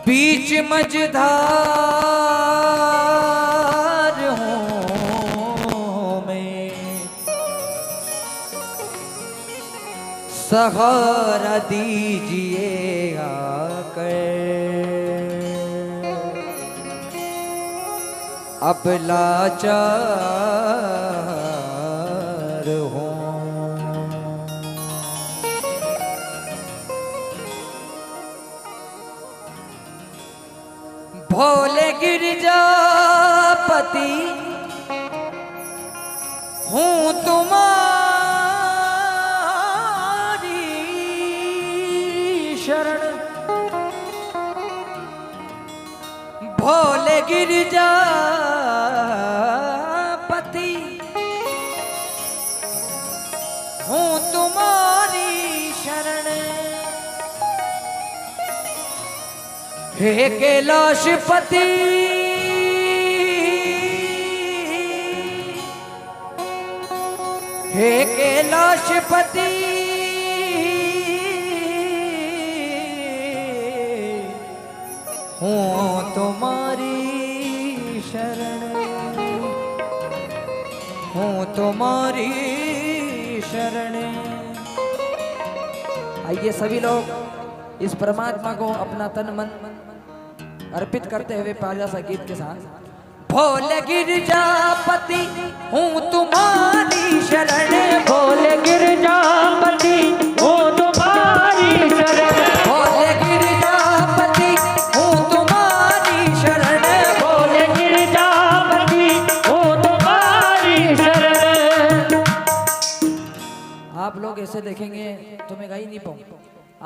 बीच मझधार हूँ मैं, सहारा दीजिए आकर, अब लाचार हूँ। भोले गिरजापति हूँ तुम्हारी शरण, भोले गिरजापति हूँ तुम्हारी शरण। हे कैलाशपति हे कैलाशपति हूँ तुम्हारी शरण, हूँ तुम्हारी शरण। आइए सभी लोग इस परमात्मा को अपना तन मन अर्पित करते हुए प्यारा सा गीत के साथ। भोले गिरजापति हूँ तुम्हारी शरण, भोले गिरजापति हूँ तुम्हारी शरण, भोले गिरजापति हूँ तुम्हारी शरण, भोले गिरजापति हूँ तुम्हारी शरण। आप लोग ऐसे देखेंगे तो मैं गा ही नहीं पाऊँ।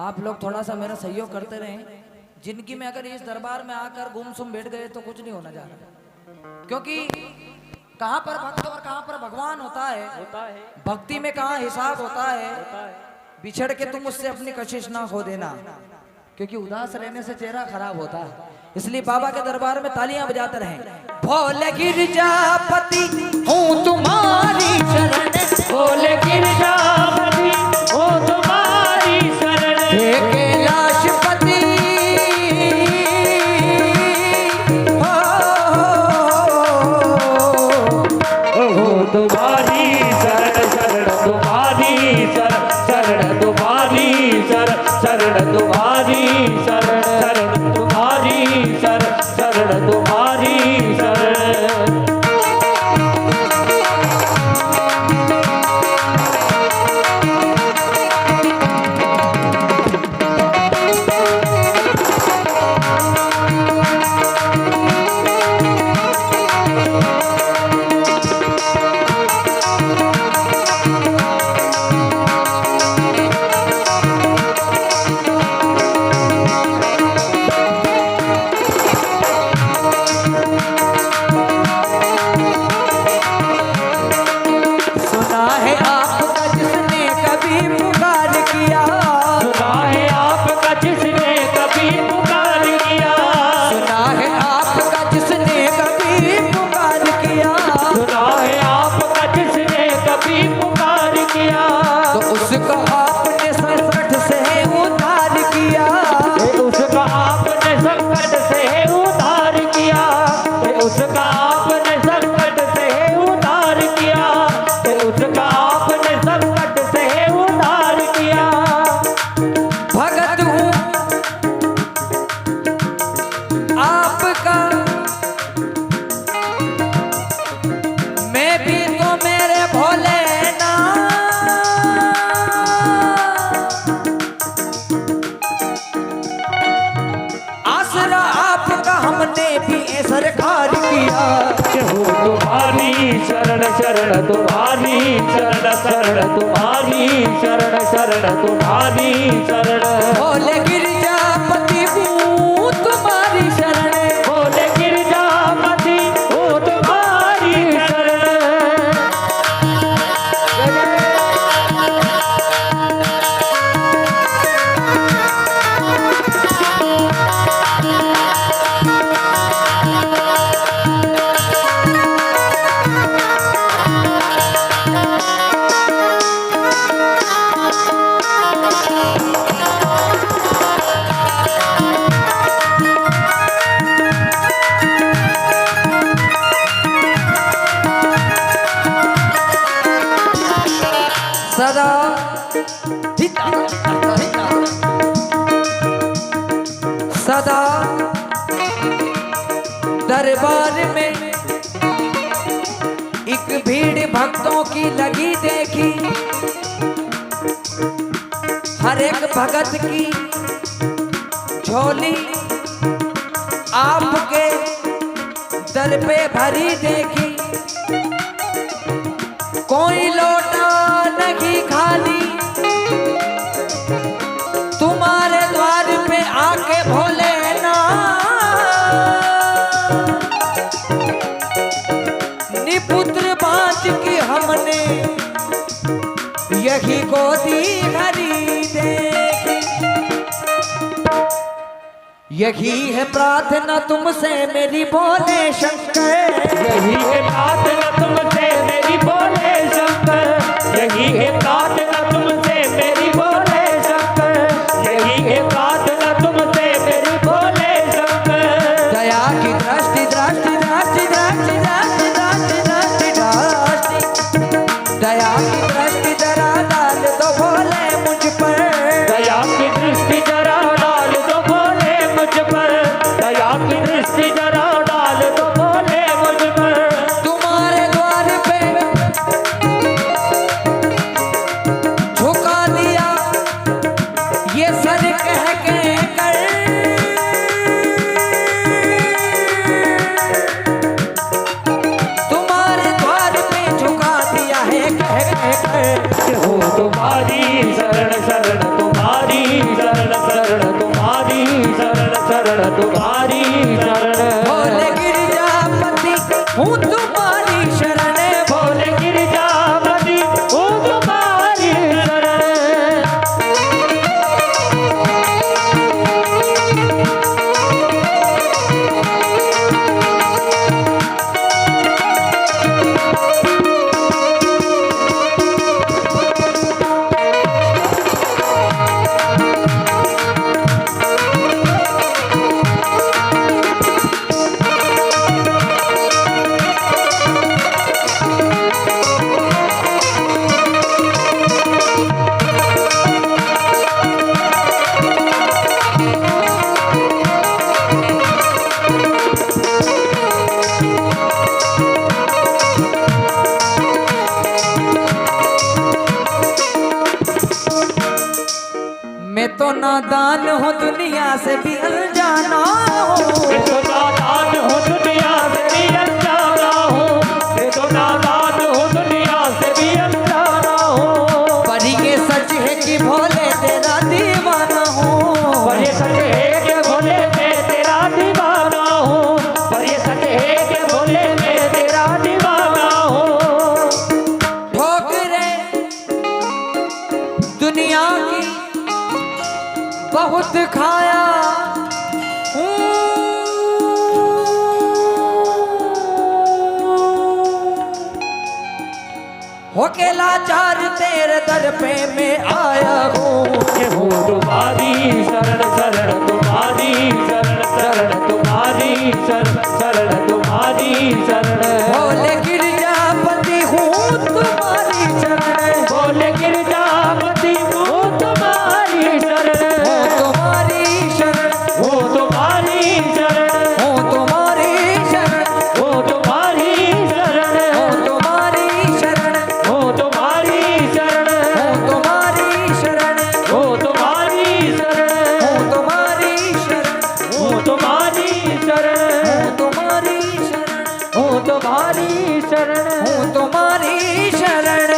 आप लोग थोड़ा सा मेरा सहयोग करते रहें। जिंदगी में अगर इस दरबार में आकर गुमसुम बैठ गए तो कुछ नहीं होना जा रहा, क्योंकि कहाँ पर भक्त और कहाँ पर भगवान होता है। भक्ति में कहाँ हिसाब होता है। बिछड़ के तुम उससे अपनी कशिश ना खो देना, क्योंकि उदास रहने से चेहरा खराब होता है। इसलिए बाबा के दरबार में तालियां बजाते रहें। भोले गिरजापति हूँ तुम्हारी शरण, भोले गिरजापति हूँ तुम्हारी शरण, हे कैलाशपति तुम्हारी शरण शरण तुम्हारी शरण शरण तुम्हारी शरण शरण तुम्हारी शरण शरण तुम्हारी शरण शरण तुम्हारी शरण। शरण शरण तुम्हारी शरण शरण तुम्हारी शरण शरण तुम्हारी शरण। भोले गिरजापति हूँ तुम्हारी शरण, भोले गिरजापति हूँ तुम्हारी शरण। सदा दरबार में एक भीड़ भक्तों की लगी देखी, हर एक भगत की झोली आपके दर पे भरी देखी, कोई लोटा नहीं खाली तुम्हारे द्वार पे आके भोले ना निपुत्र बाँच की हमने यही गोदी हरी देखी। यही है प्रार्थना तुमसे मेरी भोले शंकर, यही है प्रार्थना तुमसे मेरी भोले शंकर, यही है प्रार्थना तुमसे मेरी भोले शंकर, यही है प्रार्थना तुमसे मेरी भोले शंकर। दया की दृष्टि दृष्टि दृष्टि दृष्टि दृष्टि दृष्टि दृष्टि दृष्टि, दया की दृष्टि जरा डाल दो भोले मुझ पर, दया की दृष्टि जरा डाल दो भोले मुझ पर, दया की दृष्टि जरा डाल दो भोले मुझ पर। तुम्हारे द्वार पे झुका दिया ये सर कह के कर, तुम्हारे द्वार पे झुका दिया है कह कर। हो तुम्हारी शरण शरण तुम्हारी शरण शरण तुम्हारी शरण शरण तुम्हारी शरण। भोले गिरिजापति हूँ तुम्हारी शरण, भोले गिरिजापति हूँ तुम्हारी शरण। मैं तो नादान हूँ दुनिया से भी अनजाना हूँ, मैं तो नादान हूँ दुनिया से भी अनजाना हूँ, मैं तो नादान हूँ दुनिया से भी अनजाना हूँ। पर ये सच है कि भोले तेरा दीवाना हूँ, पर ये सच है कि भोले मैं तेरा दीवाना हूँ, पर ये सच है कि भोले मैं तेरा दीवाना हूँ। ठोकरे दुनिया की बहुत खाया होके लाचार तेरे दर पे मैं आया हूँ। ये हो तुम्हारी शरण शरण तुम्हारी शरण शरण तुम्हारी शरण शरण तुम्हारी शरण। भोले गिरिजापति हूँ तुम्हारी शरण, भोले गिरिजापति हूँ तुम्हारी शरण, हूँ तुम्हारी शरण, हूँ तुम्हारी शरण, हूँ तुम्हारी शरण, हूँ तुम्हारी शरण, हूँ तुम्हारी शरण, हूँ तुम्हारी शरण, हूँ तुम्हारी शरण, हूँ तुम्हारी शरण, हूँ तुम्हारी शरण, हूँ तुम्हारी शरण, हूँ तुम्हारी शरण, हूँ तुम्हारी शरण। हूँ तुम्हारी शरण।